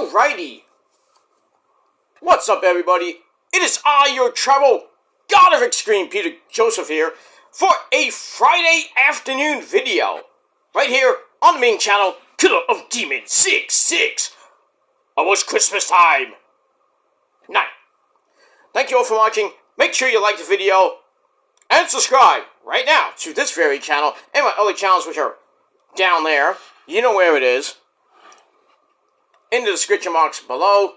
Alrighty. What's up, everybody? It is I, your travel god of extreme, Peter Joseph here, for a Friday afternoon video. Right here on the main channel, Killer of Demons 66. Almost Christmas time. Night. Thank you all for watching. Make sure you like the video and subscribe right now to this very channel and my other channels, which are down there. You know where it is. In the description box below,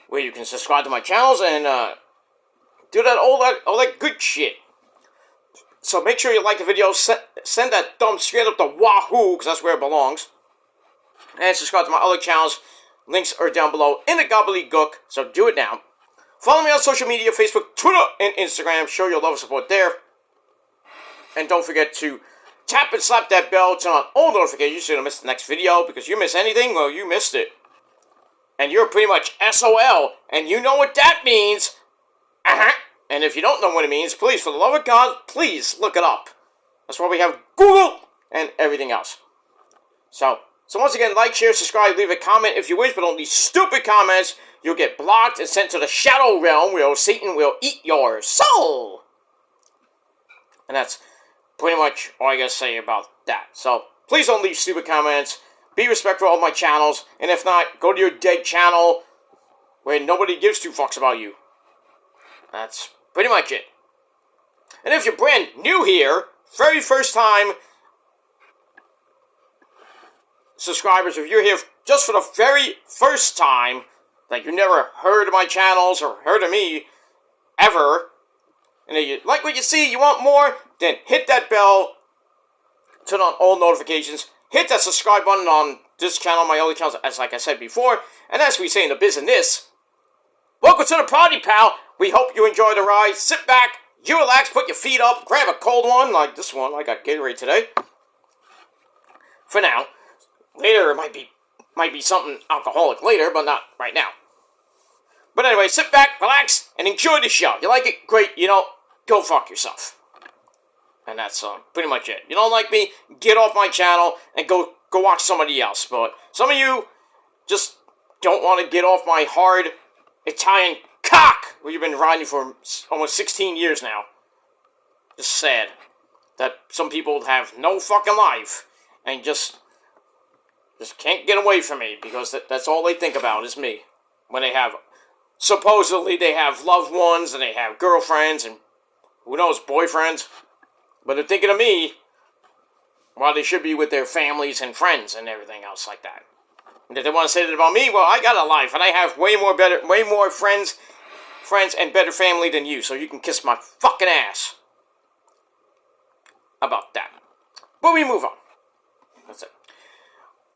where you can subscribe to my channels and do all that good shit. So make sure you like the video, send that thumb straight up to Wahoo, because that's where it belongs. And subscribe to my other channels. Links are down below in the gobbledygook, so do it now. Follow me on social media, Facebook, Twitter, and Instagram. Show your love and support there. And don't forget to tap and slap that bell, turn on all notifications so you don't miss the next video, because you miss anything, well, you missed it. And you're pretty much SOL, and you know what that means. And if you don't know what it means, please, for the love of God, please look it up. That's why we have Google and everything else. So once again, like, share, subscribe, leave a comment if you wish, but only stupid comments. You'll get blocked and sent to the shadow realm where Satan will eat your soul. And that's pretty much all I gotta say about that. So please don't leave stupid comments. Be respectful of my channels. And if not, go to your dead channel where nobody gives two fucks about you. That's pretty much it. And if you're brand new here, very first time subscribers, if you're here just for the very first time, like you never heard of my channels or heard of me ever, and if you like what you see, you want more, then hit that bell, turn on all notifications, hit that subscribe button on this channel, my other channels, as like I said before, and as we say in the business, welcome to the party, pal. We hope you enjoy the ride. Sit back, you relax, put your feet up, grab a cold one, like this one. I got Gatorade today. For now. Later, it might be something alcoholic later, but not right now. But anyway, sit back, relax, and enjoy the show. You like it? Great. You don't, go fuck yourself. And that's pretty much it. You don't like me? Get off my channel and go watch somebody else. But some of you just don't want to get off my hard Italian cock, where you've been riding for almost 16 years now. Just sad that some people have no fucking life and just can't get away from me, because that's all they think about is me. When they have, supposedly they have loved ones and they have girlfriends and who knows, boyfriends. But they're thinking of me while they should be with their families and friends and everything else like that. And if they want to say that about me, well, I got a life and I have way more friends and better family than you, so you can kiss my fucking ass about that. But we move on. That's it.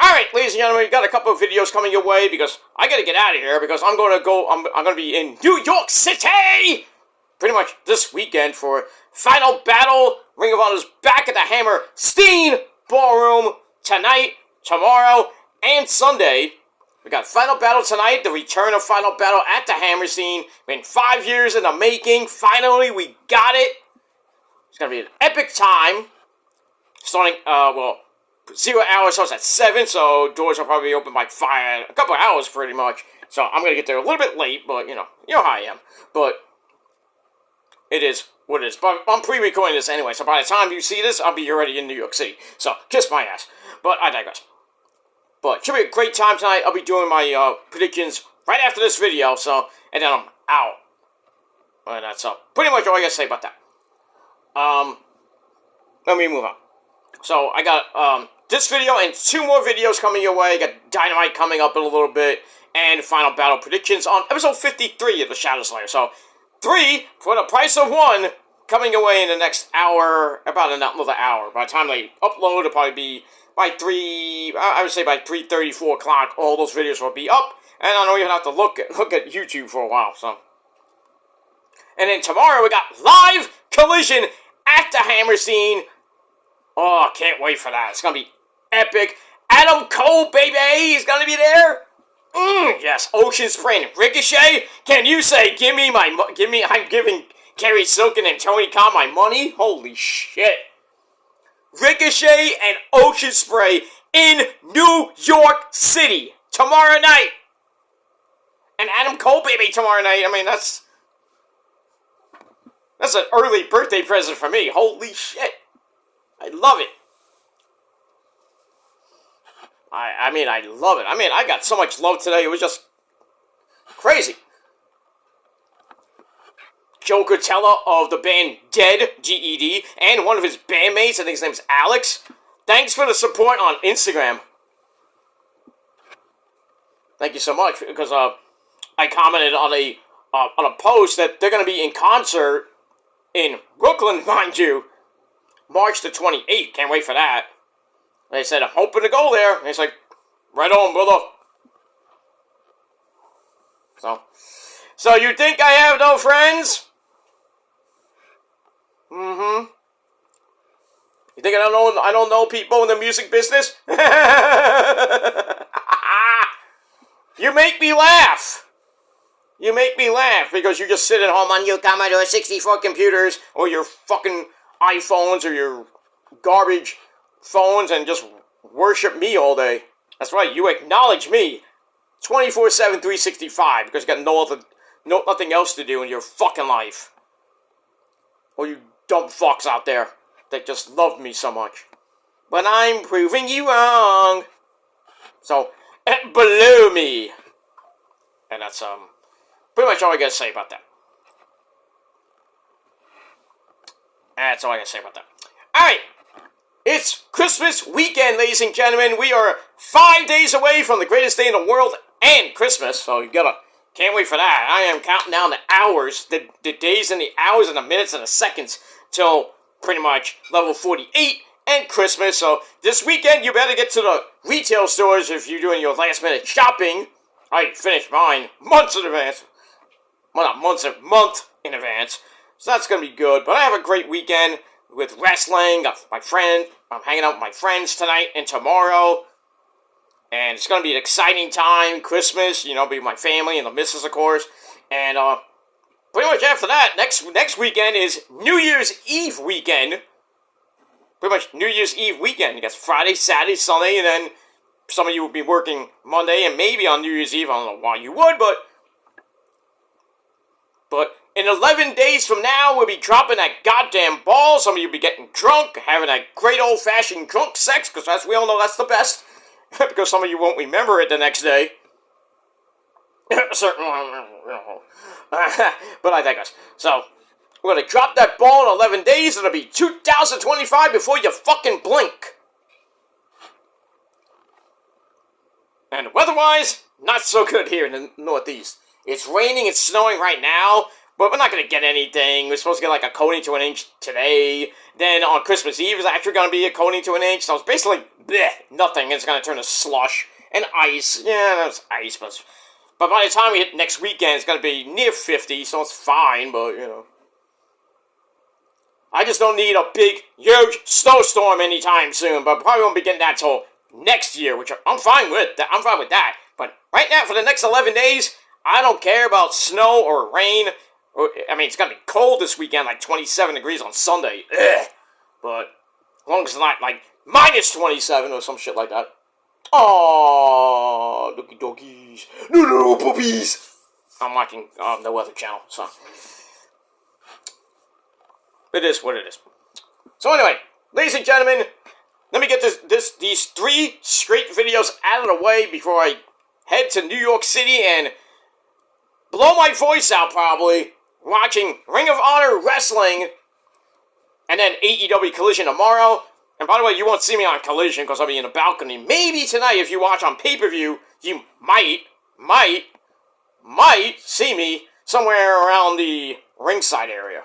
Alright, ladies and gentlemen, we got a couple of videos coming your way, because I gotta get out of here, because I'm gonna be in New York City pretty much this weekend for Final Battle. Ring of Honor's back at the Hammerstein Ballroom tonight, tomorrow, and Sunday. We got Final Battle tonight, the return of Final Battle at the Hammerstein. Been 5 years in the making. Finally, we got it. It's gonna be an epic time. Starting, 0 hours starts at 7, so doors will probably be open by 5, a couple of hours pretty much. So I'm gonna get there a little bit late, but you know how I am. But it is what it is. But I'm pre-recording this anyway, so by the time you see this, I'll be already in New York City. So kiss my ass. But I digress. But should be a great time tonight. I'll be doing my predictions right after this video, so, and then I'm out. And that's pretty much all I gotta say about that. Let me move on. So I got this video and 2 more videos coming your way. Got Dynamite coming up in a little bit, and Final Battle predictions on episode 53 of the Shadow Slayer. So 3 for the price of 1 coming your way in the next hour, about another hour. By the time they upload, it'll probably be by 3. I would say by 3:30, 4 o'clock. All those videos will be up, and I don't even have to look at YouTube for a while. So, and then tomorrow we got live collision at the Hammerstein. Oh, can't wait for that. It's going to be epic. Adam Cole, baby, he's going to be there. Yes, Ocean Spray and Ricochet. Can you say, I'm giving Kerry Silken and Tony Khan my money? Holy shit. Ricochet and Ocean Spray in New York City tomorrow night. And Adam Cole, baby, tomorrow night. I mean, that's an early birthday present for me. Holy shit. I love it. I mean, I love it. I mean, I got so much love today. It was just crazy. Joe Cotella of the band Dead, G-E-D, and one of his bandmates, I think his name's Alex. Thanks for the support on Instagram. Thank you so much, because I commented on a post that they're going to be in concert in Brooklyn, mind you, March the 28th. Can't wait for that. They said, I'm hoping to go there. And it's like, right on, brother. So you think I have no friends? Mm-hmm. You think I don't know people in the music business? You make me laugh. You make me laugh because you just sit at home on your Commodore 64 computers or your fucking iPhones or your garbage phones and just worship me all day. That's right, you acknowledge me 24/7, 365 because you got nothing else to do in your fucking life. Or you dumb fucks out there that just love me so much. But I'm proving you wrong. So, below me. And that's pretty much all I gotta say about that. That's all I gotta say about that. Alright. It's Christmas weekend, ladies and gentlemen. We are 5 days away from the greatest day in the world and Christmas. So you can't wait for that. I am counting down the hours, the days and the hours and the minutes and the seconds till pretty much level 48 and Christmas. So this weekend you better get to the retail stores if you're doing your last minute shopping. I finished mine months in advance. Well, not months, a month in advance. So that's going to be good. But I have a great weekend with wrestling. Got my friend. I'm hanging out with my friends tonight and tomorrow. And it's going to be an exciting time. Christmas, be with my family and the missus, of course. And pretty much after that, next weekend is New Year's Eve weekend. Pretty much New Year's Eve weekend. You got Friday, Saturday, Sunday, and then some of you will be working Monday and maybe on New Year's Eve. I don't know why you would, but in 11 days from now, we'll be dropping that goddamn ball. Some of you will be getting drunk, having that great old-fashioned drunk sex, because as we all know, that's the best. Because some of you won't remember it the next day. Certain but I digress. So, we're going to drop that ball in 11 days. It'll be 2025 before you fucking blink. And weather-wise, not so good here in the Northeast. It's raining, it's snowing right now, but we're not going to get anything. We're supposed to get like a coating to an inch today. Then on Christmas Eve, it's actually going to be a coating to an inch. So it's basically nothing. It's going to turn to slush and ice. Yeah, that's ice, but by the time we hit next weekend, it's going to be near 50, so it's fine, but, I just don't need a big, huge snowstorm anytime soon, but probably won't be getting that till next year, which I'm fine with. I'm fine with that. But right now, for the next 11 days, I don't care about snow or rain. It's going to be cold this weekend, like 27 degrees on Sunday. Ugh. But as long as it's not, like, minus 27 or some shit like that. Aww, doggy doggies. No, puppies. I'm watching the Weather Channel, so. It is what it is. So anyway, ladies and gentlemen, let me get these 3 straight videos out of the way before I head to New York City and blow my voice out probably watching Ring of Honor Wrestling and then AEW Collision tomorrow. And by the way, you won't see me on Collision because I'll be in the balcony. Maybe tonight, if you watch on pay-per-view, you might see me somewhere around the ringside area.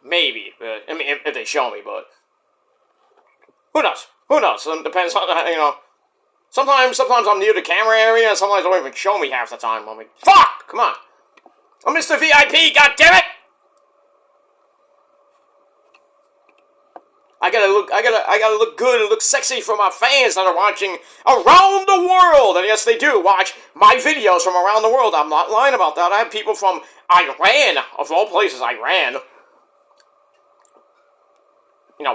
Maybe, but, if they show me, but who knows? It depends on, sometimes I'm near the camera area, and sometimes they don't even show me half the time. I'm like, fuck! Come on! I'm Mr. VIP, goddammit! I gotta look good and look sexy for my fans that are watching around the world. And yes, they do watch my videos from around the world. I'm not lying about that. I have people from Iran, of all places, Iran.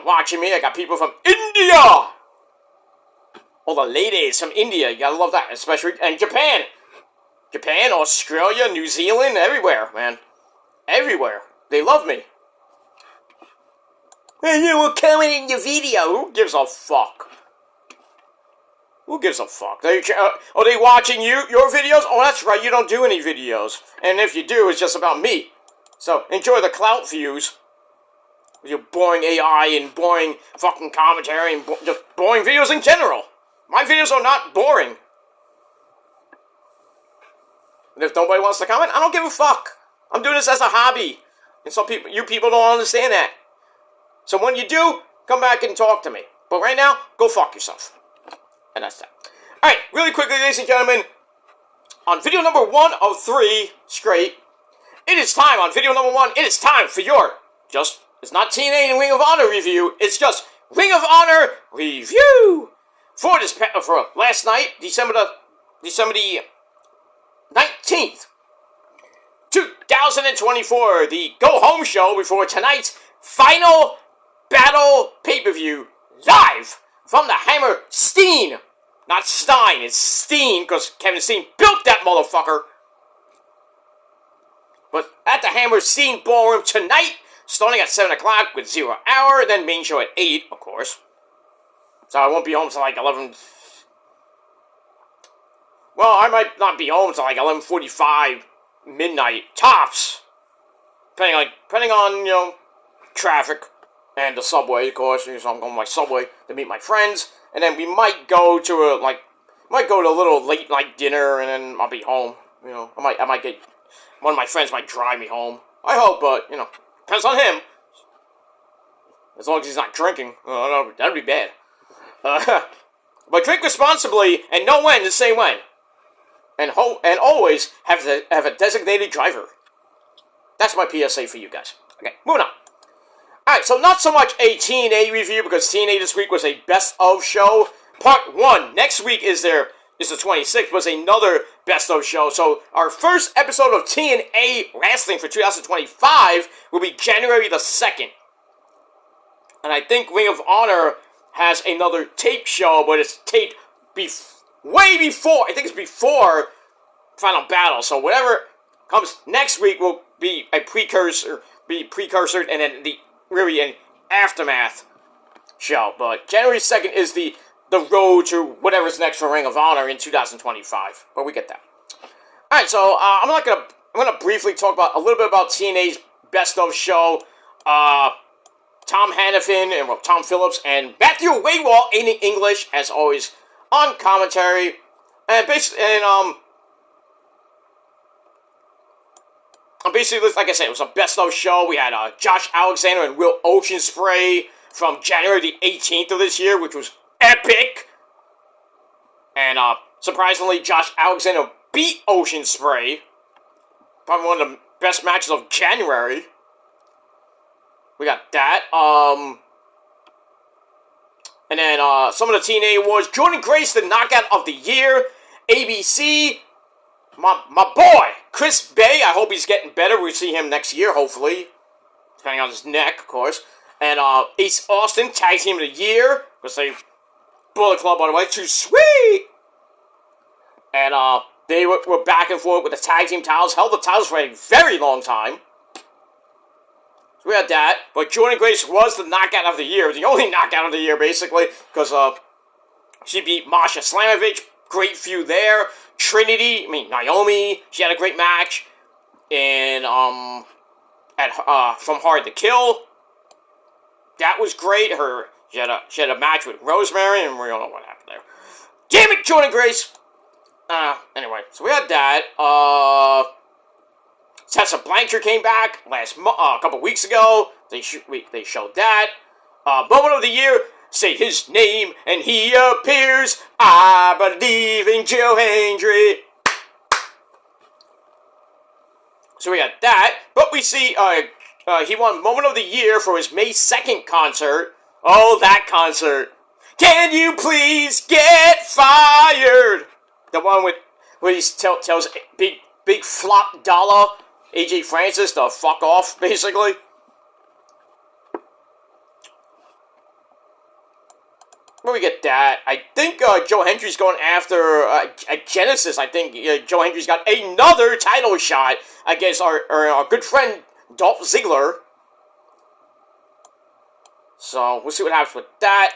Watching me. I got people from India. all the ladies from India. You gotta love that, especially, and Japan. Japan, Australia, New Zealand, everywhere, man. Everywhere. They love me. Hey, you were coming in your video. Who gives a fuck? Who gives a fuck? Are they watching your videos? Oh, that's right, you don't do any videos. And if you do, it's just about me. So, enjoy the clout views. With your boring AI and boring fucking commentary and just boring videos in general. My videos are not boring. And if nobody wants to comment, I don't give a fuck. I'm doing this as a hobby. And you people don't understand that. So when you do, come back and talk to me. But right now, go fuck yourself. And that's that. Alright, really quickly, ladies and gentlemen. On video number 1 of 3 straight, it is time, on video number 1, it is time for your, it's not TNA and Ring of Honor review, it's just Ring of Honor review! For last night, December the 19th, 2024, the go-home show before tonight's final battle pay-per-view, live from the Hammerstein. Not Stein, it's Steen, because Kevin Steen built that motherfucker. But at the Hammerstein Ballroom tonight, starting at 7 o'clock with 0 hour, then main show at 8, of course. So I won't be home till like 11... Well, I might not be home till like 11:45, midnight, tops. Depending on, traffic and the subway, of course. So I'm going to my subway to meet my friends. And then we might go to a little late night dinner, and then I'll be home. I might get, one of my friends might drive me home. I hope, but, depends on him. As long as he's not drinking. That'd be bad. But drink responsibly and know when to say when. And always have a designated driver. That's my PSA for you guys. Okay, moving on. Alright, so not so much a TNA review, because TNA this week was a best of show. Part 1. Next week is the 26th, was another best of show. So our first episode of TNA Wrestling for 2025 will be January the 2nd. And I think Ring of Honor has another tape show, but it's taped way before. I think it's before Final Battle. So whatever comes next week will be a precursor, and then really an aftermath show. But January 2nd is the road to whatever's next for Ring of Honor in 2025. But we get that. Alright, so I'm gonna briefly talk about a little bit about TNA's best of show. Tom Hannafin and Tom Phillips and Matthew Waywall in English, as always, on commentary. And basically, like I said, it was a best of show. We had Josh Alexander and Will Oceanspray from January the 18th of this year, which was epic. And surprisingly, Josh Alexander beat Oceanspray. Probably one of the best matches of January. We got that. And then some of the TNA awards. Jordan Grace, the Knockout of the Year. ABC. My boy, Chris Bay. I hope he's getting better. We'll see him next year, hopefully. Depending on his neck, of course. And Ace Austin, Tag Team of the Year. Because they... Bullet Club, by the way, too sweet! And they were back and forth with the tag team titles. Held the titles for a very long time. So we had that. But Jordan Grace was the Knockout of the Year. The only Knockout of the Year, basically. Because she beat Masha Slamovich. Great feud there. Naomi. She had a great match. And, from Hard to Kill. That was great. She had a match with Rosemary, and we don't know what happened there. Damn it, Jordan Grace! Anyway, so we had that. Tessa Blanchard came back a couple weeks ago. They showed that. Moment of the Year, say his name and he appears. I believe in Joe Hendry. So we had that. But we see he won Moment of the Year for his May 2nd concert. Oh, that concert. Can you please get fired? The one where he tells big flop dollar AJ Francis to fuck off, basically. where we get that, I think Joe Hendry's going after at Genesis. I think Joe Hendry's got another title shot against our good friend Dolph Ziggler. So we'll see what happens with that.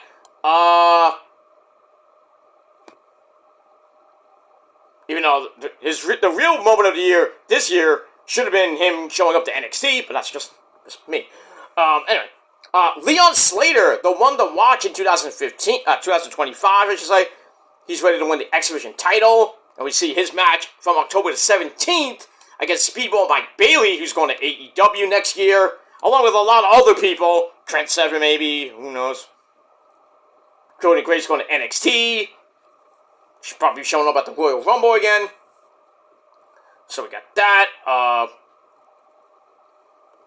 Even though the real moment of the year this year should have been him showing up to NXT, but that's just me. Anyway, Leon Slater, the one to watch in 2025, I should say, he's ready to win the X Division title, and we see his match from October the 17th against Speedball Mike Bailey, who's going to AEW next year, along with a lot of other people. Trent Seven, maybe, who knows? Cody Grace going to NXT. She's probably showing up at the Royal Rumble again. So we got that.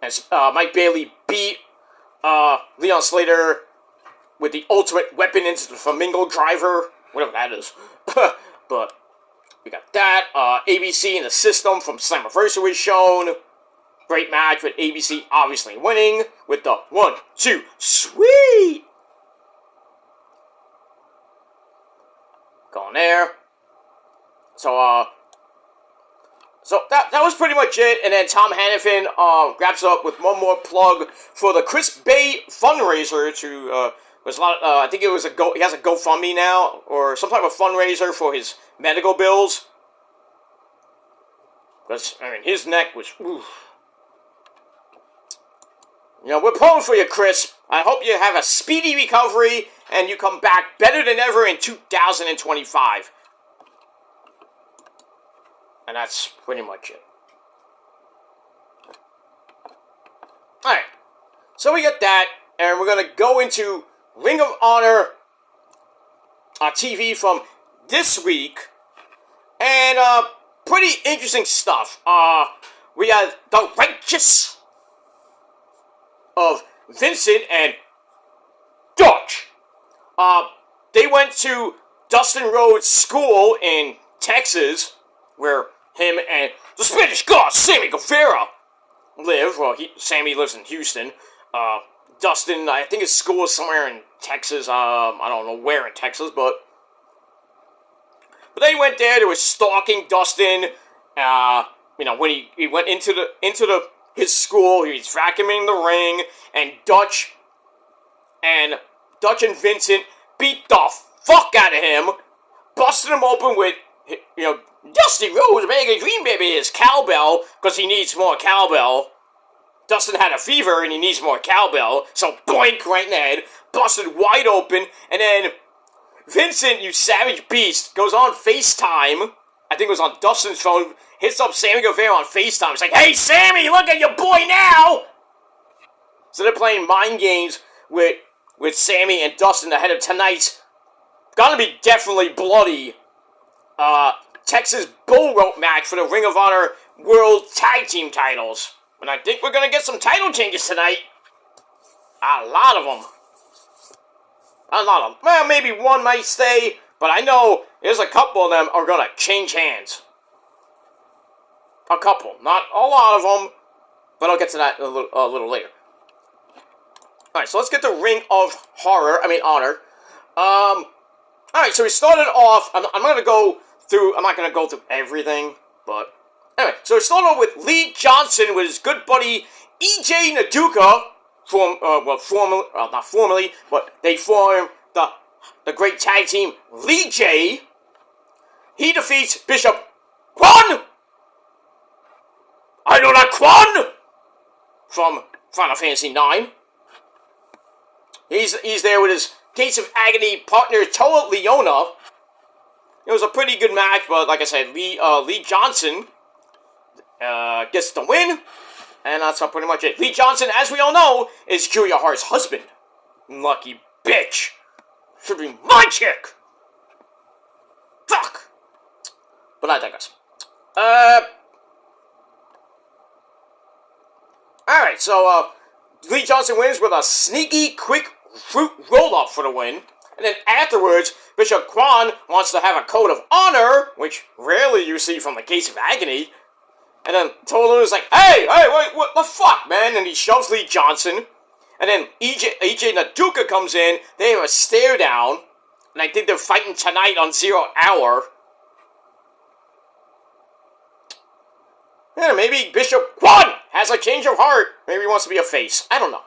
And Mike Bailey beat Leon Slater with the ultimate weapon into the Flamingo Driver. Whatever that is. But we got that. ABC in the System from Slammiversary was shown. Great match with ABC obviously winning with the 1, 2, sweet! Going there. So that was pretty much it. And then Tom Hannafin wraps up with one more plug for the Chris Bay fundraiser. There's a lot. I think it was he has a GoFundMe now, or some type of fundraiser for his medical bills. Because his neck was. Oof. We're pulling for you, Chris. I hope you have a speedy recovery and you come back better than ever in 2025. And that's pretty much it. Alright. So we got that, and we're going to go into Ring of Honor TV from this week. And pretty interesting stuff. We have the Righteous of Vincent and Dutch. They went to Dustin Rhodes' school in Texas, where him and the Spanish God, Sammy Guevara, live. Well, Sammy lives in Houston. Dustin, I think his school is somewhere in Texas. I don't know where in Texas, but they went there. They were stalking Dustin. When he went into his school, he was vacuuming the ring, and Dutch and Vincent beat the fuck out of him, busted him open with, Dusty Rhodes making Dream Baby his cowbell, because he needs more cowbell. Dustin had a fever, and he needs more cowbell, so boink, right in the head, busted wide open, and then Vincent, you savage beast, goes on FaceTime, I think it was on Dustin's phone, hits up Sammy Guevara on FaceTime. It's like, hey, Sammy, look at your boy now! So they're playing mind games with Sammy and Dustin ahead of tonight's gonna be definitely bloody Texas Bull Rope match for the Ring of Honor World Tag Team titles. And I think we're gonna get some title changes tonight. A lot of them. Well, maybe one might stay, but I know there's a couple of them are gonna change hands. A couple, not a lot of them, but I'll get to that a little later. Alright, so let's get the Ring of Honor. Alright, so we started off, I'm not going to go through everything, but anyway, so we started off with Lee Johnson with his good buddy EJ Naduka, not formally, but they formed the great tag team Lee J. He defeats Bishop Quan! I know that Quan! From Final Fantasy IX. He's there with his Gates of Agony partner, Toa Leona. It was a pretty good match, but like I said, Lee Johnson gets the win, and that's pretty much it. Lee Johnson, as we all know, is Julia Hart's husband. Lucky bitch. Should be my chick. Fuck. But I digress. Alright, so Lee Johnson wins with a sneaky, quick fruit roll-up for the win. And then afterwards, Bishop Quan wants to have a code of honor, which rarely you see from the Gates of Agony. And then Tolu's like, hey, wait, what the fuck, man? And he shoves Lee Johnson. And then EJ Naduka comes in. They have a stare down. And I think they're fighting tonight on 0 Hour. Yeah, maybe Bishop 1 has a change of heart. Maybe he wants to be a face. I don't know.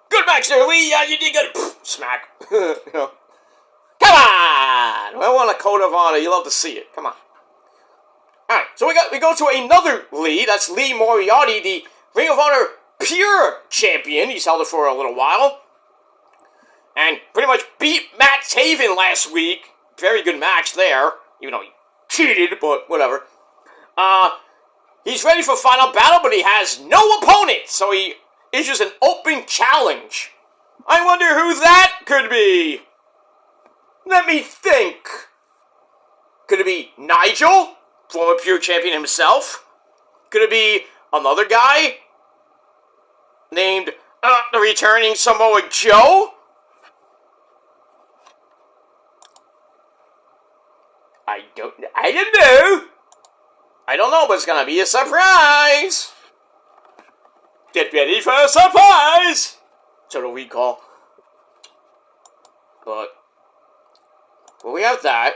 Good match there, Lee. Yeah, you did good. Smack. You know. Come on! I want a code of honor. You love to see it. Come on. Alright, so we go to another Lee. That's Lee Moriarty, the Ring of Honor Pure Champion. He's held it for a little while. And pretty much beat Matt Taven last week. Very good match there. Even though he cheated, but whatever. He's ready for final battle, but he has no opponent. So he issues an open challenge. I wonder who that could be. Let me think. Could it be Nigel, former Pure Champion himself? Could it be another guy named the returning Samoa Joe? I don't know. I don't know, but it's gonna be a surprise. Get ready for a surprise. Total Recall. But well, we have that.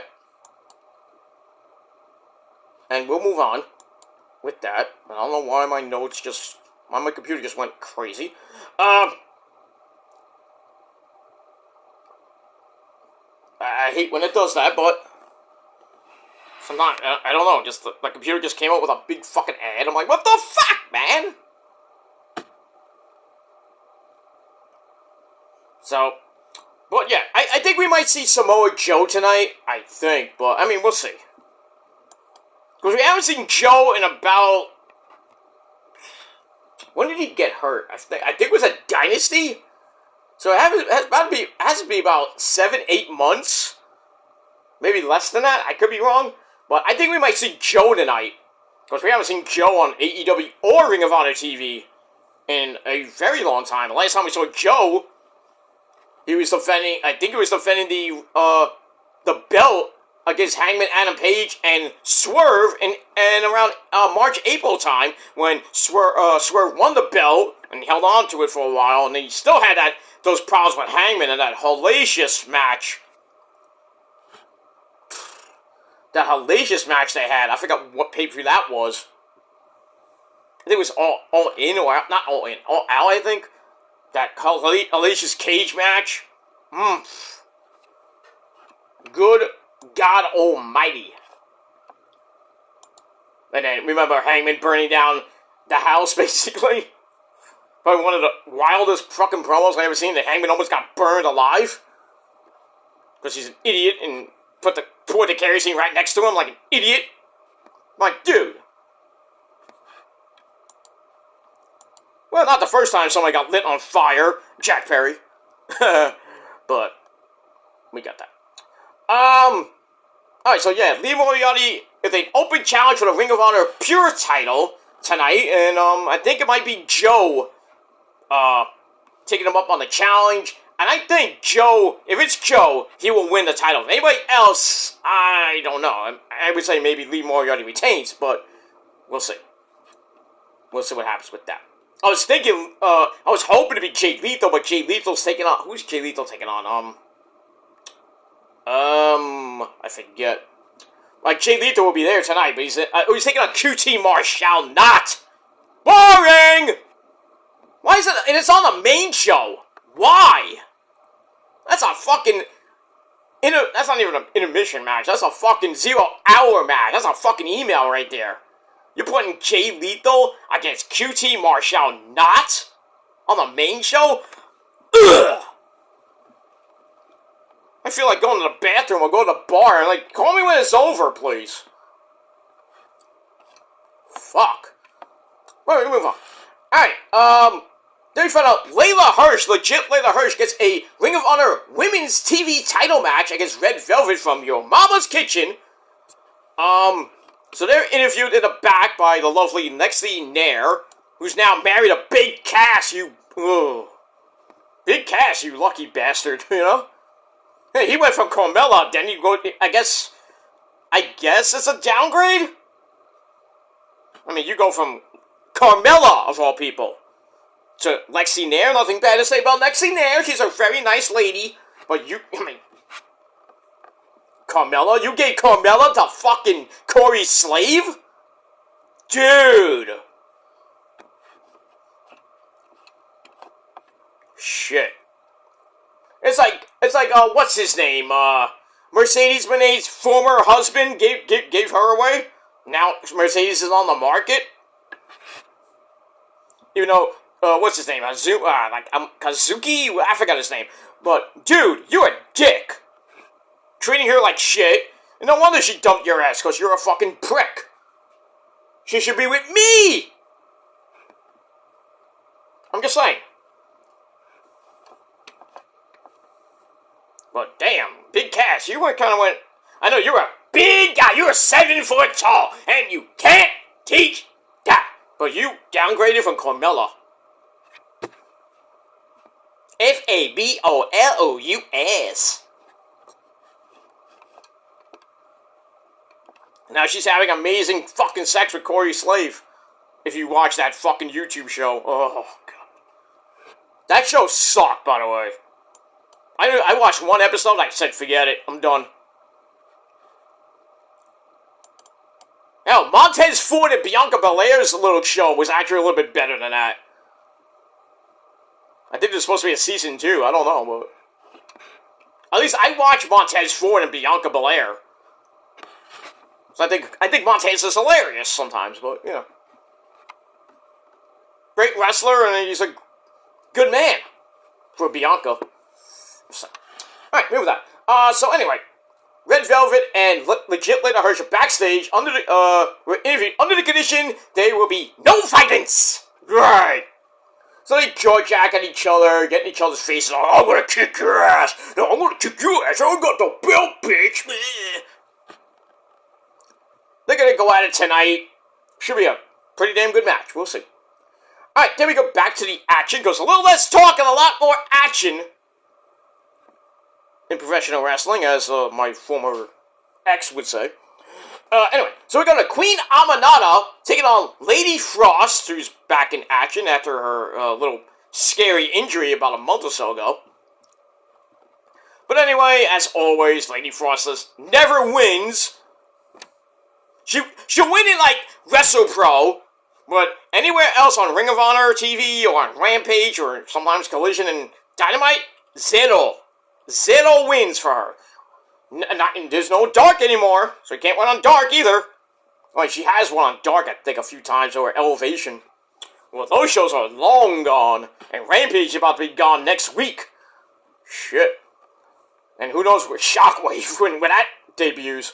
And we'll move on with that. I don't know why my notes just... my computer just went crazy. I hate when it does that, but... sometimes, I don't know, just my computer just came up with a big fucking ad. I'm like, what the fuck, man? So... but yeah, I think we might see Samoa Joe tonight. I think, but I mean, we'll see. Because we haven't seen Joe in about... when did he get hurt? I think it was a Dynasty. So it has to be about 7-8 months. Maybe less than that. I could be wrong. But I think we might see Joe tonight. Because we haven't seen Joe on AEW or Ring of Honor TV in a very long time. The last time we saw Joe... he was defending, I think he was defending the belt against Hangman Adam Page and Swerve and around March, April time when Swerve won the belt and he held on to it for a while, and then he still had those problems with Hangman and that hellacious match. That hellacious match they had. I forgot what pay-per-view that was. I think it was all in or out, not all in, all out, I think. That hellacious cage match. Good God Almighty. And then, remember Hangman burning down the house, basically? Probably one of the wildest fucking promos I've ever seen. That Hangman almost got burned alive. Because he's an idiot and poured the kerosene right next to him like an idiot. Like, dude. Well, not the first time somebody got lit on fire. Jack Perry. But we got that. Alright, so yeah, Lee Moriarty is an open challenge for the Ring of Honor Pure title tonight, and I think it might be Joe taking him up on the challenge. And I think Joe, if it's Joe, he will win the title. If anybody else, I don't know. I would say maybe Lee Moriarty retains, but we'll see. We'll see what happens with that. I was thinking, I was hoping to be Jay Lethal, but Jay Lethal's taking on... who's Jay Lethal taking on? I forget. Like, Jay Lethal will be there tonight, but he's taking on QT Marshall. Not! Boring! Why is it... and it's on the main show. Why? That's a fucking... that's not even an intermission match. That's a fucking 0 Hour match. That's a fucking email right there. You're putting Jay Lethal against QT Marshall not on the main show? Ugh! I feel like going to the bathroom or go to the bar and like, call me when it's over, please. Fuck. Alright, move on. Alright, then we found out Layla Hirsch, legit Layla Hirsch, gets a Ring of Honor Women's TV title match against Red Velvet from Your Mama's Kitchen. So they're interviewed in the back by the lovely Lexi Nair, who's now married to Big Cass, Big Cass, you lucky bastard, you know? Hey, he went from Carmella, then you go, I guess it's a downgrade? I mean, you go from Carmella, of all people, to Lexi Nair. Nothing bad to say about Lexi Nair. She's a very nice lady. But I mean, Carmella? You gave Carmella to fucking Corey Slave? Dude! Shit. It's like, what's his name? Mercedes Moné's former husband gave her away? Now Mercedes is on the market? Even though, what's his name? Kazuki? I forgot his name. But, dude, you're a dick. Treating her like shit. And no wonder she dumped your ass, because you're a fucking prick. She should be with me! I'm just saying. But damn, Big Cass, you kind of went... I know, you're a big guy. You're 7 foot tall. And you can't teach that. But you downgraded from Carmella. Fabolous. Now she's having amazing fucking sex with Corey Slave. If you watch that fucking YouTube show. Oh, God. That show sucked, by the way. I watched one episode, I said, forget it, I'm done. Hell, Montez Ford and Bianca Belair's little show was actually a little bit better than that. I think there's supposed to be a season 2, I don't know, but... At least I watch Montez Ford and Bianca Belair. So I think Montez is hilarious sometimes, but, you know. Great wrestler, and he's a good man for Bianca. Alright, move that. So anyway, Red Velvet and Legit Lita Hirsch are backstage were interviewed under the condition there will be no violence. Right. So they jaw-jack at each other, get in each other's faces. Oh, I'm gonna kick your ass. No, I'm gonna kick your ass. I got the belt, bitch. They're gonna go at it tonight. Should be a pretty damn good match. We'll see. Alright, then we go back to the action. Goes a little less talk and a lot more action in professional wrestling, as my former ex would say. Anyway, so we got a Queen Aminata taking on Lady Frost, who's back in action after her little scary injury about a month or so ago. But anyway, as always, Lady Frost never wins. She'll win in, like, WrestlePro, but anywhere else on Ring of Honor TV or on Rampage or sometimes Collision and Dynamite, zero. Zero wins for her. There's no Dark anymore, so you can't win on Dark either. Like, she has won on Dark, I think, a few times over Elevation. Well, those shows are long gone, and Rampage is about to be gone next week. Shit. And who knows where Shockwave when that debuts.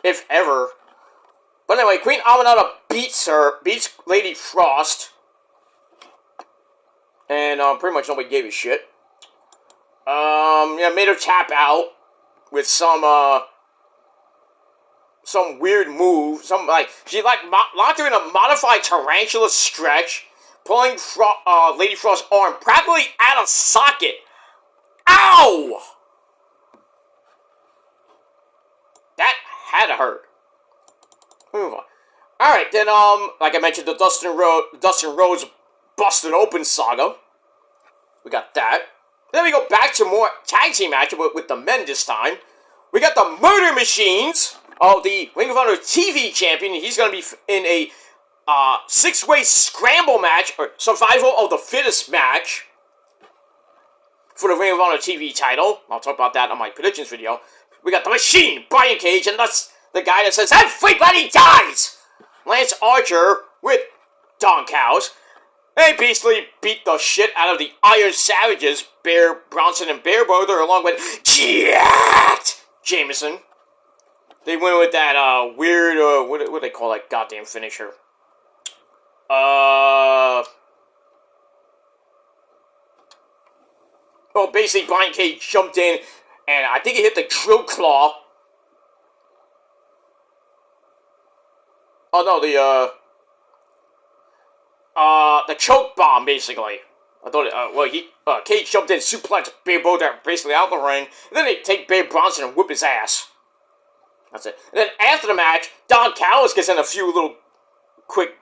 If ever. But anyway, Queen Aminata beats Lady Frost. And pretty much nobody gave a shit. Made her tap out with some weird move. She locked her in a modified tarantula stretch, pulling Lady Frost's arm practically out of socket. Ow! That had to hurt. Move on. Alright, then, like I mentioned, the Dustin Rhodes Busted Open saga. We got that. Then we go back to more tag team action with the men this time. We got the Murder Machines of the Ring of Honor TV champion. He's going to be in a 6-way scramble match, or survival of the fittest match for the Ring of Honor TV title. I'll talk about that on my predictions video. We got the Machine, Brian Cage, and that's the guy that says, everybody dies! Lance Archer with Don Callis. They basically beat the shit out of the Iron Savages, Bear Bronson and Bear Brother, along with Jack Jameson. They went with that weird, what do they call that goddamn finisher? Well, basically Brian Cage jumped in, and I think he hit the Drill Claw. Oh no, the choke bomb, basically. I thought, Cage jumped in, suplexed Bear Brother basically out the ring, and then they take Bear Bronson and whip his ass. That's it. And then after the match, Don Callis gets in a few little quick,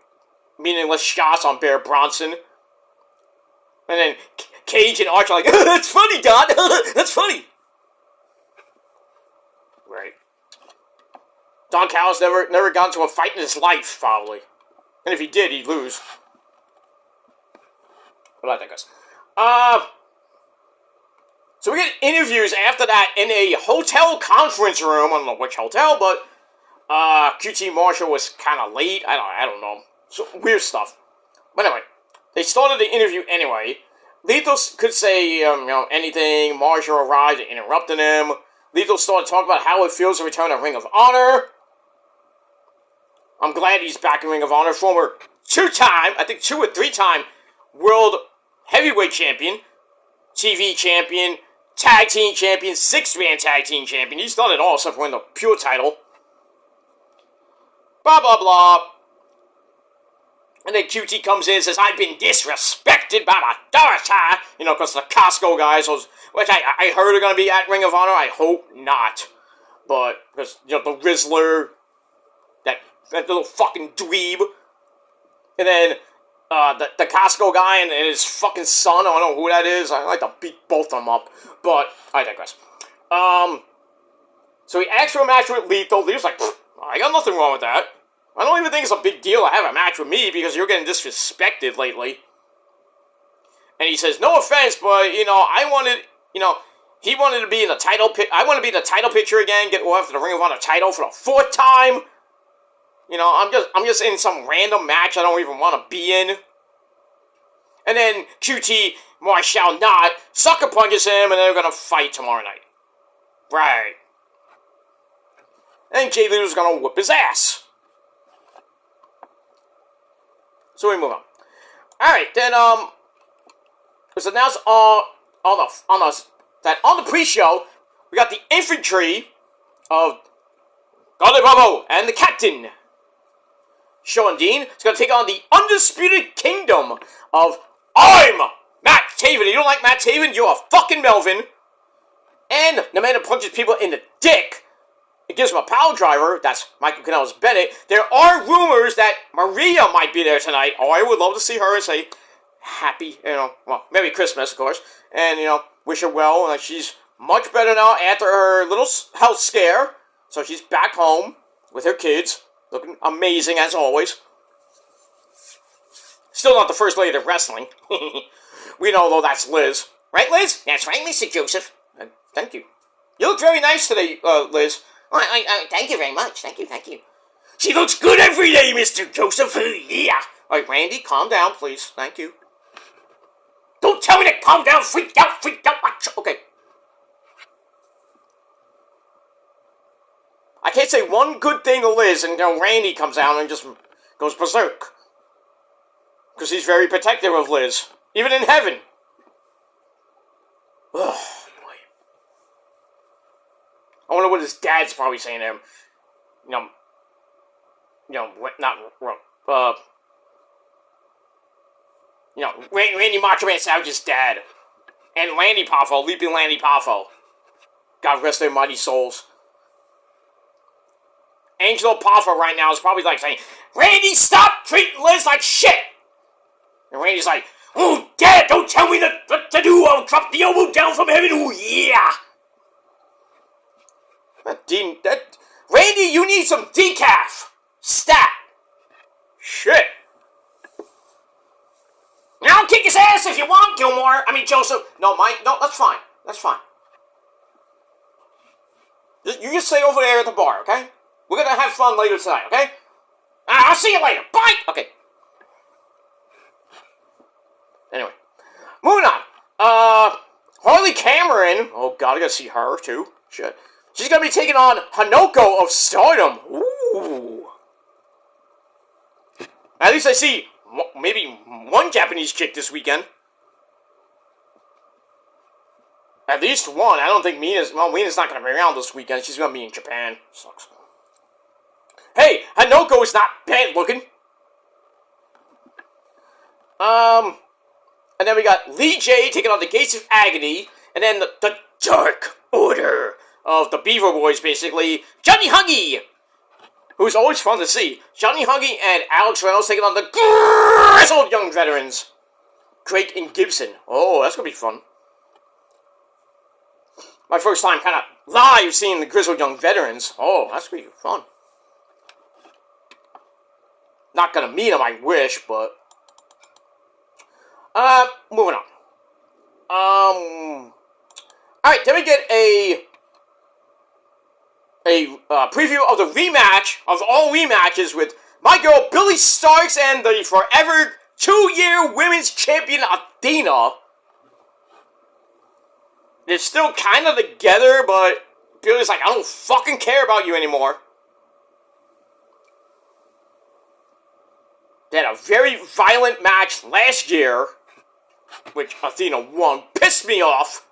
meaningless shots on Bear Bronson. And then Cage and Archer are like, that's funny, Don. That's funny. Right. Don Callis never got into a fight in his life, probably. And if he did, he'd lose. But I digress. So we get interviews after that in a hotel conference room. I don't know which hotel, but QT Marshall was kind of late. I don't know. So, weird stuff. But anyway, they started the interview anyway. Lethal could say anything. Marshall arrived and interrupted him. Lethal started talking about how it feels to return to Ring of Honor. I'm glad he's back in Ring of Honor. Former 2-time, I think 2 or 3-time World Heavyweight Champion, TV Champion, Tag Team Champion, 6-man Tag Team Champion. He's done it all except for winning the Pure title. Blah, blah, blah. And then QT comes in and says, I've been disrespected by my daughter. Because the Costco guys, which I heard are going to be at Ring of Honor. I hope not. But, because, the Rizzler, that little fucking dweeb. And then, the Costco guy and his fucking son, I don't know who that is. I like to beat both of them up. But, I digress. So he asked for a match with Lethal. Lethal's like, I got nothing wrong with that. I don't even think it's a big deal to have a match with me because you're getting disrespected lately. And he says, no offense, but, I wanted, he wanted to be in the title I want to be in the title picture again, go after the Ring of Honor title for the 4th time. I'm just in some random match I don't even want to be in. And then QT Marshall not sucker punches him, and they're going to fight tomorrow night. Right. And Jay Ledo's going to whoop his ass. So we move on. Alright, then, it was announced on the pre-show, we got the infantry of Golden Bravo and the captain, Sean Dean, is going to take on the Undisputed Kingdom of I'm Matt Taven. You don't like Matt Taven? You're a fucking Melvin. And the man that punches people in the dick, it gives him a power driver. That's Michael Kanellis Bennett. There are rumors that Maria might be there tonight. Oh, I would love to see her and say happy, Merry Christmas, of course. And, wish her well. She's much better now after her little health scare. So she's back home with her kids. Looking amazing as always. Still not the first lady of wrestling. We know, though, that's Liz. Right, Liz? That's right, Mr. Joseph. Thank you. You look very nice today, Liz. Thank you very much. Thank you. She looks good every day, Mr. Joseph. Yeah. All right, Randy, calm down, please. Thank you. Don't tell me to calm down. Freak out. Okay. I can't say one good thing to Liz, and Randy comes out and just goes berserk. Because he's very protective of Liz. Even in heaven. Ugh. I wonder what his dad's probably saying to him. Randy Macho Man Savage's dad. And Lanny Poffo, Leaping Lanny Poffo. God rest their mighty souls. Angelo Poffo right now is probably like saying, Randy, stop treating Liz like shit! And Randy's like, oh, Dad, don't tell me what to do. I'll drop the elbow down from heaven. Oh, yeah! Randy, you need some decaf. Stat. Shit. Now I'll kick his ass if you want, Gilmore. Joseph. No, Mike. No, that's fine. You just stay over there at the bar, okay? We're gonna have fun later tonight, okay? I'll see you later. Bye. Okay. Anyway, moving on. Harley Cameron. Oh God, I gotta see her too. Shit. She's going to be taking on Hanoko of Stardom. Ooh. At least I see maybe one Japanese chick this weekend. At least one. I don't think Mina's not going to be around this weekend. She's going to be in Japan. Sucks. Hey, Hanoko is not bad looking. And then we got Lee J taking on the Gates of Agony. And then the Dark Order of the Beaver Boys, basically. Johnny Huggy, who's always fun to see. Johnny Huggy and Alex Reynolds taking on the grizzled young veterans. Drake and Gibson. Oh, that's gonna be fun. My first time kind of live seeing the Grizzled Young Veterans. Oh, that's gonna be fun. Not gonna meet them, I wish, but... moving on. Alright, then we get a preview of the rematch of all rematches with my girl Billie Starkz and the forever 2-year women's champion Athena. They're still kind of together, but Billie's like, I don't fucking care about you anymore. They had a very violent match last year, which Athena won. Pissed me off.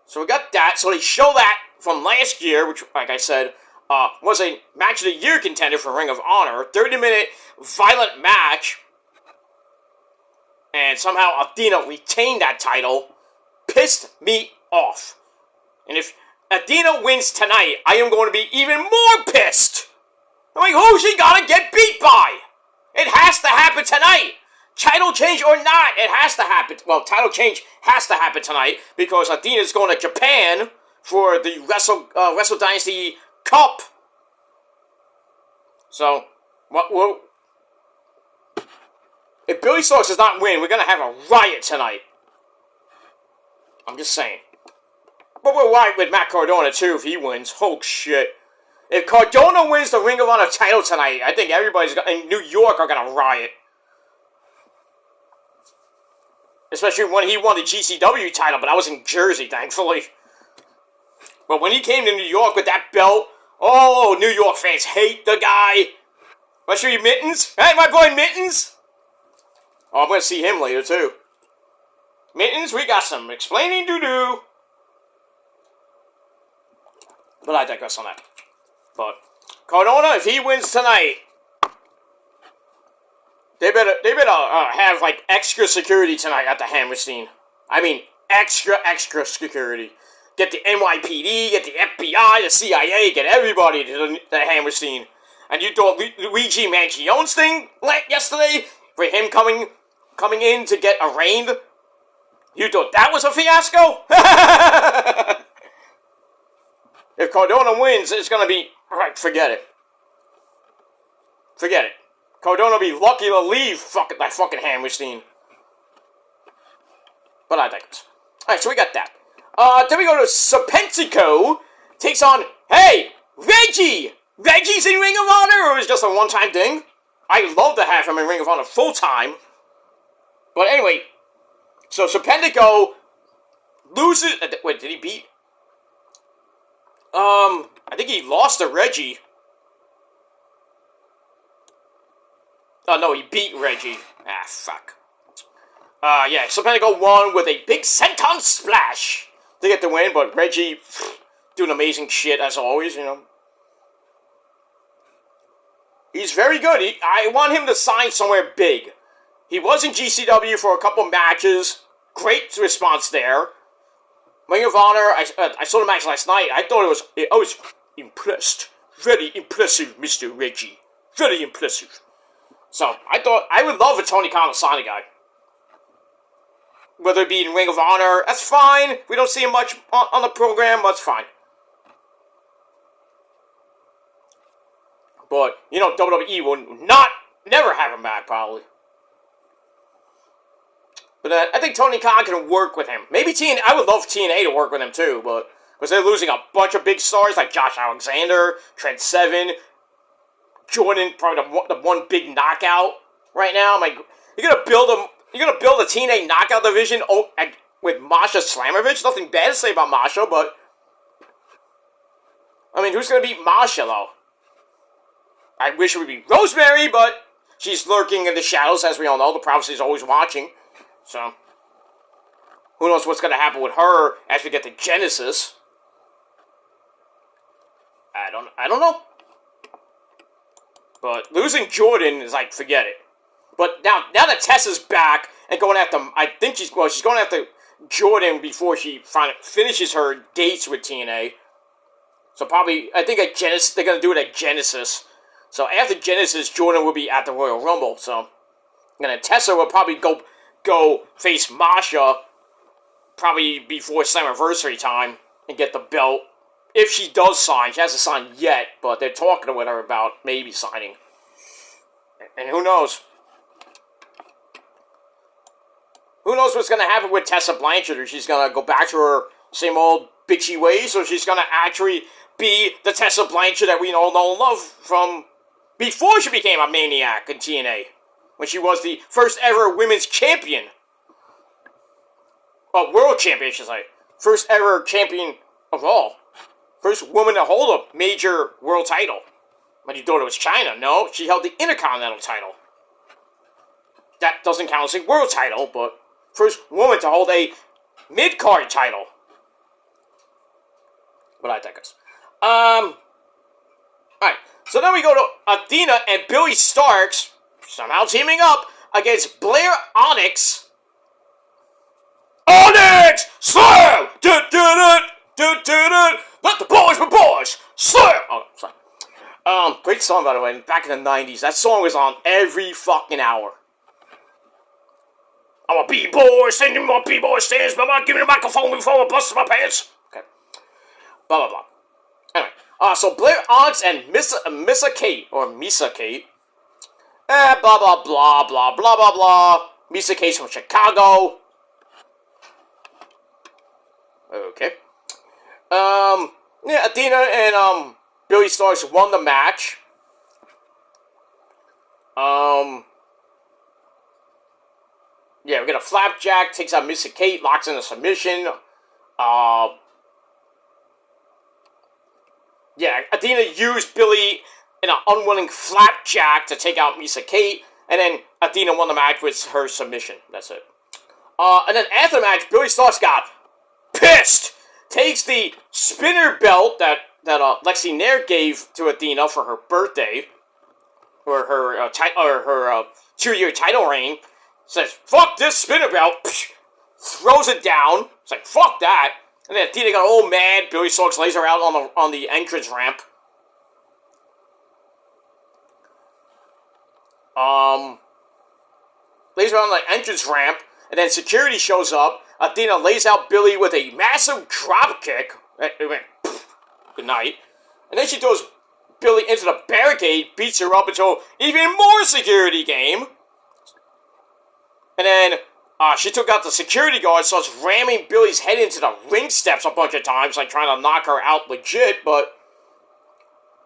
So we got that. So they show that from last year, which, like I said, was a match of the year contender for Ring of Honor. 30-minute violent match. And somehow Athena retained that title. Pissed me off. And if Athena wins tonight, I am going to be even more pissed. I'm like, who's she gonna get beat by? It has to happen tonight. Title change or not, it has to happen. Well, title change has to happen tonight because Athena's going to Japan for the Wrestle Dynasty Cup. So, well, if Billie Starkz does not win, we're going to have a riot tonight. I'm just saying. But we'll riot with Matt Cardona, too, if he wins. Oh, shit. If Cardona wins the Ring of Honor title tonight, I think everybody's in New York are going to riot. Especially when he won the GCW title, but I was in Jersey, thankfully. But when he came to New York with that belt, oh, New York fans hate the guy. Especially Mittens. Hey, my boy Mittens. Oh, I'm going to see him later, too. Mittens, we got some explaining to do. But I digress on that. But Cardona, if he wins tonight, they better have like extra security tonight at the Hammerstein. I mean, extra security. Get the NYPD, get the FBI, the CIA, get everybody to the Hammerstein. And you thought Luigi Manchione's thing yesterday for him coming in to get arraigned? You thought that was a fiasco? If Cardona wins, it's gonna be right. Forget it. Forget it. Cardona will be lucky to leave that fucking Hammerstein. But I digress. Alright, so we got that. Then we go to Serpentico. Takes on, hey, Reggie! Reggie's in Ring of Honor, or is it just a one-time thing? I'd love to have him in Ring of Honor full-time. But anyway, so Serpentico loses... Wait, did he beat... I think he lost to Reggie. Oh, no, he beat Reggie. Ah, fuck. Yeah, Serpentico won with a big senton splash to get the win, but Reggie doing amazing shit, as always, you know. He's very good. I want him to sign somewhere big. He was in GCW for a couple matches. Great response there. Ring of Honor, I saw the match last night. I was impressed. Very impressive, Mr. Reggie. Very impressive. So, I thought, I would love a Tony Khan to sign a guy. Whether it be in Ring of Honor, that's fine. We don't see him much on the program, that's fine. But, you know, WWE will never have him back, probably. But I think Tony Khan can work with him. Maybe TNA, I would love TNA to work with him too, but because they're losing a bunch of big stars like Josh Alexander, Trent Seven, Jordan, probably the one big knockout right now. I'm like, you're gonna build a TNA knockout division with Masha Slamovich. Nothing bad to say about Masha, but I mean, who's gonna beat Masha though? I wish it would be Rosemary, but she's lurking in the shadows, as we all know. The prophecy is always watching. So, who knows what's going to happen with her as we get to Genesis? I don't know. But losing Jordan is like, forget it. But now that Tessa's back and going after, I think she's going after Jordan before she finally finishes her dates with TNA. So probably, I think at Genesis, they're going to do it at Genesis. So after Genesis, Jordan will be at the Royal Rumble. So, and then Tessa will probably go go face Masha probably before Slammiversary time and get the belt. If she does sign, she hasn't signed yet, but they're talking with her about maybe signing. And who knows? Who knows what's going to happen with Tessa Blanchard? Or she's going to go back to her same old bitchy ways, or she's going to actually be the Tessa Blanchard that we all know and love from before she became a maniac in TNA, when she was the first ever women's champion. Well, world champion, I should say. First ever champion of all. First woman to hold a major world title. But you thought it was China. No, she held the Intercontinental title. That doesn't count as a world title, but first woman to hold a mid-card title. But I digress. Alright, so then we go to Athena and Billie Starkz, somehow teaming up against Blair Onyx. Onyx! Slam! Let the boys be boys! Slam! Oh, sorry. Great song, by the way. Back in the 90s, that song was on every fucking hour. I'm a B-boy, singing my B-boy stands, but I'm giving a microphone before I bust my pants. Okay. Blah, blah, blah. Anyway, so Blair Onyx and Misa Kate, or Misa Kate. Blah, blah, blah, blah, blah, blah, blah. Misa Kate's from Chicago. Okay. Yeah, Athena and, Billie Starkz won the match. Yeah, we get a flapjack, takes out Misa Kate, locks in a submission. Yeah, Athena used Billie in an unwilling flapjack to take out Misa Kate, and then Athena won the match with her submission. That's it. And then after the match, Billie Starkz got pissed. Takes the spinner belt that Lexi Nair gave to Athena for her birthday, or her 2-year title reign. Says, "Fuck this spinner belt." Throws it down. It's like, fuck that. And then Athena got all mad. Billie Starkz lays her out on the entrance ramp. Lays her on the entrance ramp, and then security shows up. Athena lays out Billie with a massive drop kick. It went, good night. And then she throws Billie into the barricade, beats her up until even more security came. And then she took out the security guard, starts ramming Billie's head into the ring steps a bunch of times, like trying to knock her out legit, but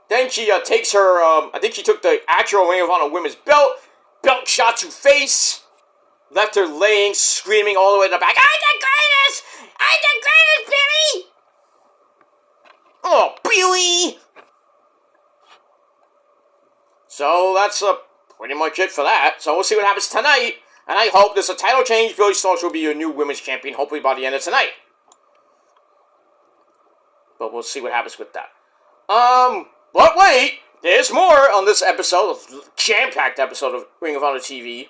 then she takes her, I think she took the actual Ring of Honor women's belt shot to face, left her laying, screaming all the way to the back, "I'm the greatest! I'm the greatest, Billie!" Oh, Billie! So that's pretty much it for that. So we'll see what happens tonight. And I hope there's a title change. Billie Starkz will be your new women's champion, hopefully by the end of tonight. But we'll see what happens with that. But wait, there's more on this episode, jam-packed episode of Ring of Honor TV.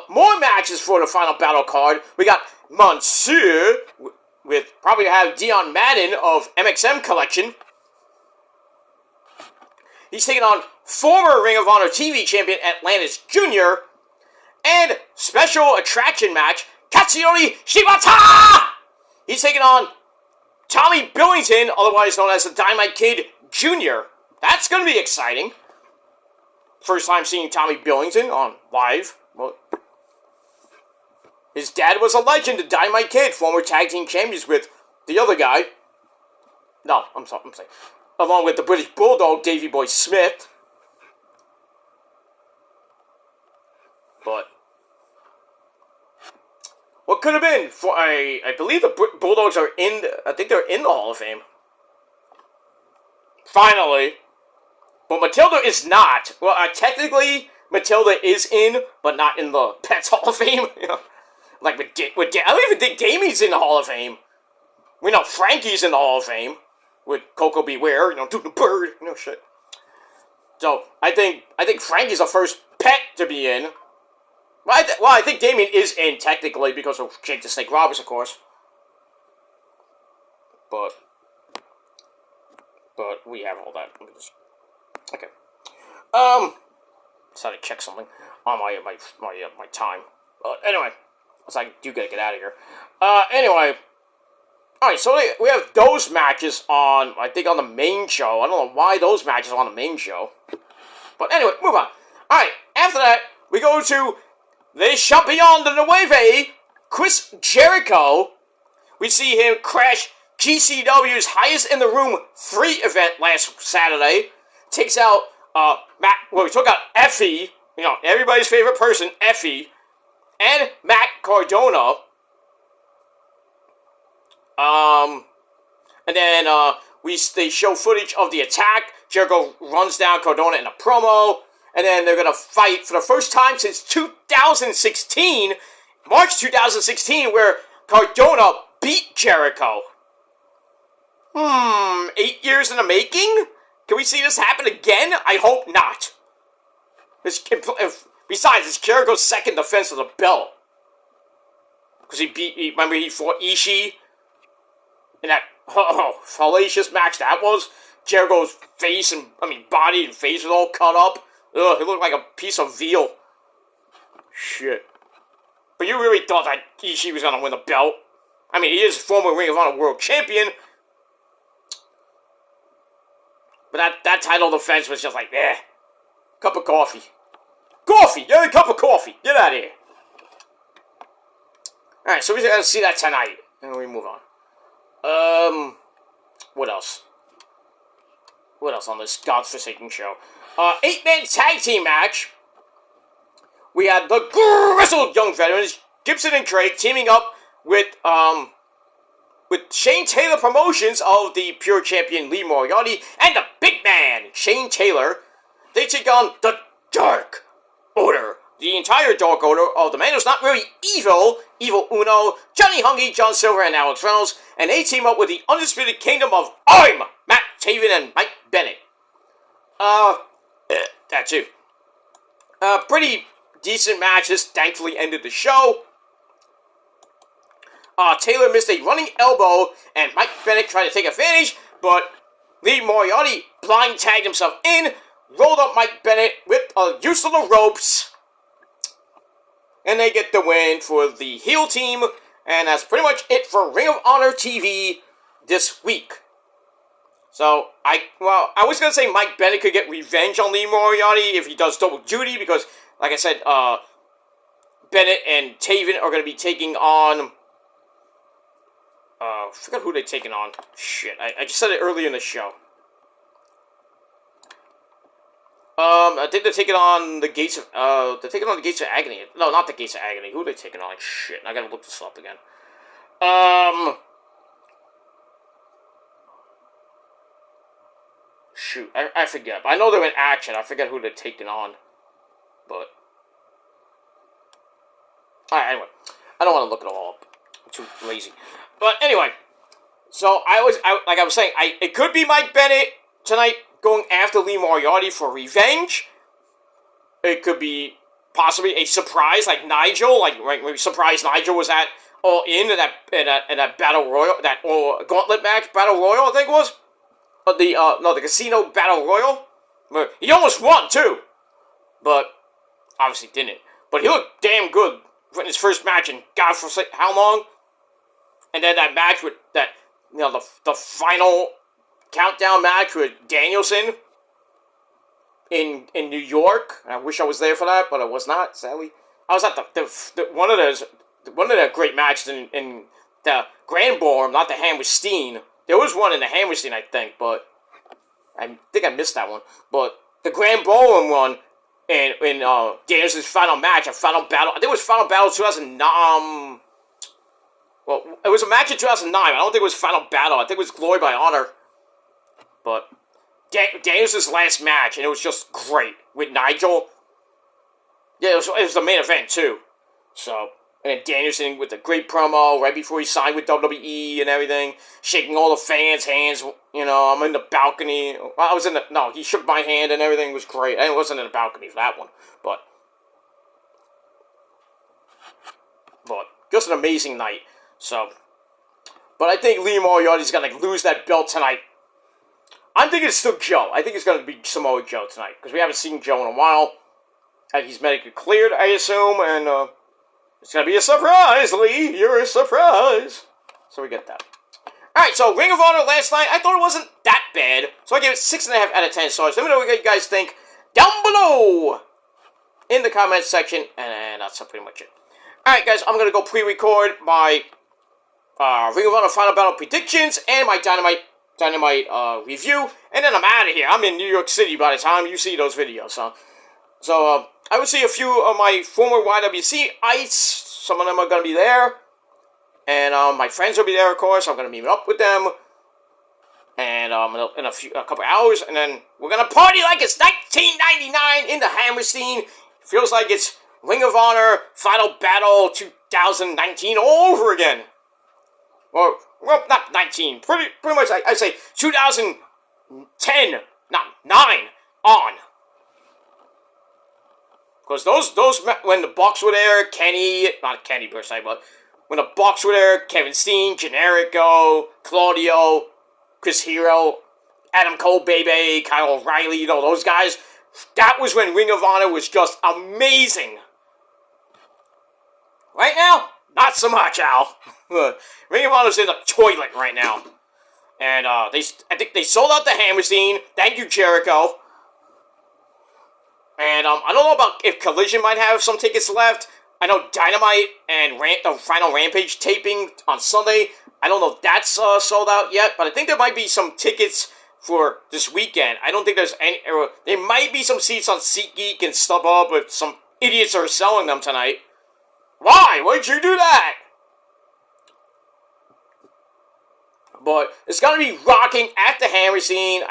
More matches for the final battle card. We got Monsieur, with probably have Dion Madden of MXM Collection. He's taking on former Ring of Honor TV champion Atlantis Jr., and special attraction match, Katsuyori Shibata! He's taking on Tommy Billington, otherwise known as the Dynamite Kid Jr. That's going to be exciting. First time seeing Tommy Billington on live. Well, his dad was a legend, the Dynamite Kid, former tag team champions with the other guy. No, I'm saying. Along with the British Bulldog, Davey Boy Smith. But what could have been for I believe the Bulldogs are in. I think they're in the Hall of Fame. Finally, but Matilda is not. Well, technically Matilda is in, but not in the Pets Hall of Fame. You know, like I don't even think Damie's in the Hall of Fame. We know Frankie's in the Hall of Fame with Coco Beware. You know, do the bird. You know, shit. So I think Frankie's the first pet to be in. Well, I think Damien is in, technically, because of Jake the Snake Roberts, of course. But we have all that. Let me just... Okay. Just had to check something on my time. But anyway, so I do gotta get out of here. Anyway. Alright, so we have those matches on, I think, on the main show. I don't know why those matches are on the main show. But anyway, move on. Alright, after that, we go to the Champion de Nueve, Chris Jericho. We see him crash GCW's Highest in the Room 3 event last Saturday. Takes out, we took out Effie, everybody's favorite person, Effie, and Matt Cardona. And then, they show footage of the attack. Jericho runs down Cardona in a promo. And then they're gonna fight for the first time since 2016, March 2016, where Cardona beat Jericho. 8 years in the making? Can we see this happen again? I hope not. Besides, it's Jericho's second defense of the belt. Because remember he fought Ishii? And that fallacious match that was. Jericho's face body and face was all cut up. Ugh, he looked like a piece of veal. Shit. But you really thought that Ishii was gonna win the belt? I mean, he is former Ring of Honor World Champion. But that title defense was just like, cup of coffee. Coffee! Get a cup of coffee! Get out of here. Alright, so we're gonna see that tonight. And we move on. What else? What else on this godforsaken show? 8-man tag team match. We had the grizzled young veterans, Gibson and Craig, teaming up with Shane Taylor Promotions of the Pure Champion Lee Moriarty and the big man, Shane Taylor. They take on the Dark Order. The entire Dark Order of the man who's not really evil, Evil Uno, Johnny Hungy, John Silver, and Alex Reynolds, and they team up with the Undisputed Kingdom of I'm Matt Taven and Mike Bennett. That too. Pretty decent match. This thankfully ended the show. Taylor missed a running elbow, and Mike Bennett tried to take advantage, but Lee Moriarty blind tagged himself in, rolled up Mike Bennett with a use of the ropes, and they get the win for the heel team, and that's pretty much it for Ring of Honor TV this week. So, I was going to say Mike Bennett could get revenge on Lee Moriarty if he does double duty, because, like I said, Bennett and Taven are going to be taking on, I forgot who they're taking on. Shit, I just said it earlier in the show. I think they're taking on the Gates of, Agony. No, not the Gates of Agony. Who are they taking on? Shit, I gotta look this up again. Shoot, I forget. I know they're in action. I forget who they're taking on. But, alright, anyway. I don't want to look it all up. I'm too lazy. But anyway, so like I was saying, it could be Mike Bennett tonight going after Lee Moriarty for revenge. It could be possibly a surprise, like Nigel, maybe surprise Nigel was at All In that Battle Royal, that Gauntlet match, Battle Royal, I think it was. The Casino Battle Royal. He almost won too, but obviously didn't. But he looked damn good in his first match, and God for how long? And then that match with that, the final countdown match with Danielson in New York. I wish I was there for that, but I was not, sadly. I was at one of the great matches in the Grand Ballroom, not the Hammerstein. There was one in the Hammerstein, I think, but I think I missed that one. But the Grand Ballroom one in Danielson's final match, a final battle. I think it was Final Battle 2009. Well, it was a match in 2009. I don't think it was Final Battle. I think it was Glory by Honor. But Danielson's last match, and it was just great with Nigel. Yeah, it was the main event too. So, and then Danielson with the great promo right before he signed with WWE and everything, shaking all the fans' hands. I'm in the balcony. Well, he shook my hand and everything was great. I wasn't in the balcony for that one, but just an amazing night. So, but I think Lee Moriarty's gonna lose that belt tonight. I'm thinking it's still Joe. I think it's going to be Samoa Joe tonight, because we haven't seen Joe in a while. He's medically cleared, I assume, and It's gonna be a surprise, Lee. You're a surprise. So we get that. Alright, so Ring of Honor last night, I thought it wasn't that bad. So I gave it 6.5 out of 10 stars. Let me know what you guys think down below in the comments section. And that's pretty much it. Alright, guys, I'm gonna go pre-record my Ring of Honor Final Battle predictions and my Dynamite review. And then I'm out of here. I'm in New York City by the time you see those videos, huh? So, I will see a few of my former YWC ites. Some of them are going to be there. And my friends will be there, of course. I'm going to meet up with them. And in a couple hours. And then we're going to party like it's 1999 in the Hammerstein. Feels like it's Ring of Honor Final Battle 2019 all over again. Or, well, not 19. Pretty much, I say 2010, not 9, on. Because those, when the Bucks were there, not Kenny per se, but when the Bucks were there, Kevin Steen, Generico, Claudio, Chris Hero, Adam Cole, Bebe, Kyle O'Reilly, those guys, that was when Ring of Honor was just amazing. Right now, not so much, Al. Ring of Honor's in the toilet right now. And I think they sold out the Hammerstein. Thank you, Jericho. And I don't know about if Collision might have some tickets left. I know Dynamite and the final Rampage taping on Sunday. I don't know if that's sold out yet, but I think there might be some tickets for this weekend. I don't think there's any. There might be some seats on SeatGeek and StubHub if some idiots are selling them tonight. Why? Why'd you do that? But it's gonna be rocking at the Hammerstein.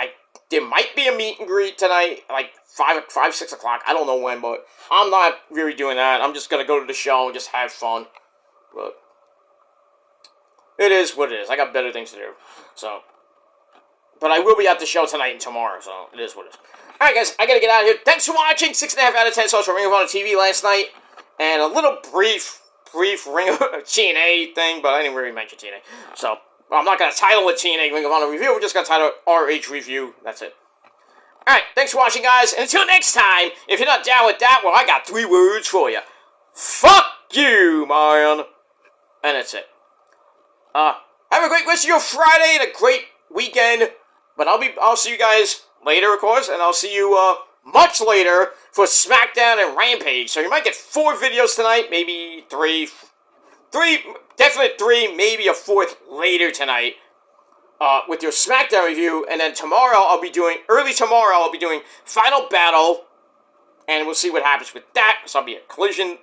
There might be a meet and greet tonight, like 5, 6 o'clock. I don't know when, but I'm not really doing that. I'm just going to go to the show and just have fun. But it is what it is. I got better things to do. So, but I will be at the show tonight and tomorrow, so it is what it is. Alright, guys, I got to get out of here. Thanks for watching. 6.5 out of 10 stars for Ring of Honor TV last night. And a little brief Ring of TNA thing, but I didn't really mention TNA. So, I'm not going to title it TNA Ring of Honor Review. We're just going to title it RH Review. That's it. Alright, thanks for watching, guys. And until next time, if you're not down with that, well, I got 3 words for you. Fuck you, man. And that's it. Have a great rest of your Friday and a great weekend. But I'll see you guys later, of course. And I'll see you, much later for SmackDown and Rampage. So you might get 4 videos tonight. Maybe 3. Definitely 3, maybe a 4th later tonight. With your SmackDown review, and then early tomorrow, I'll be doing Final Battle, and we'll see what happens with that, because I'll be at Collision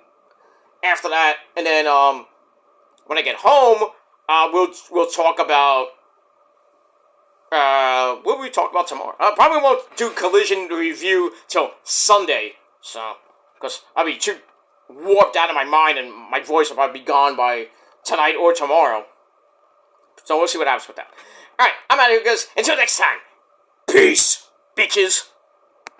after that, and then, when I get home, we'll talk about, what will we talk about tomorrow? Probably won't do Collision review till Sunday, so, because I'll be too warped out of my mind, and my voice will probably be gone by tonight or tomorrow, so we'll see what happens with that. Alright, I'm out of here, guys. Until next time. Peace, bitches.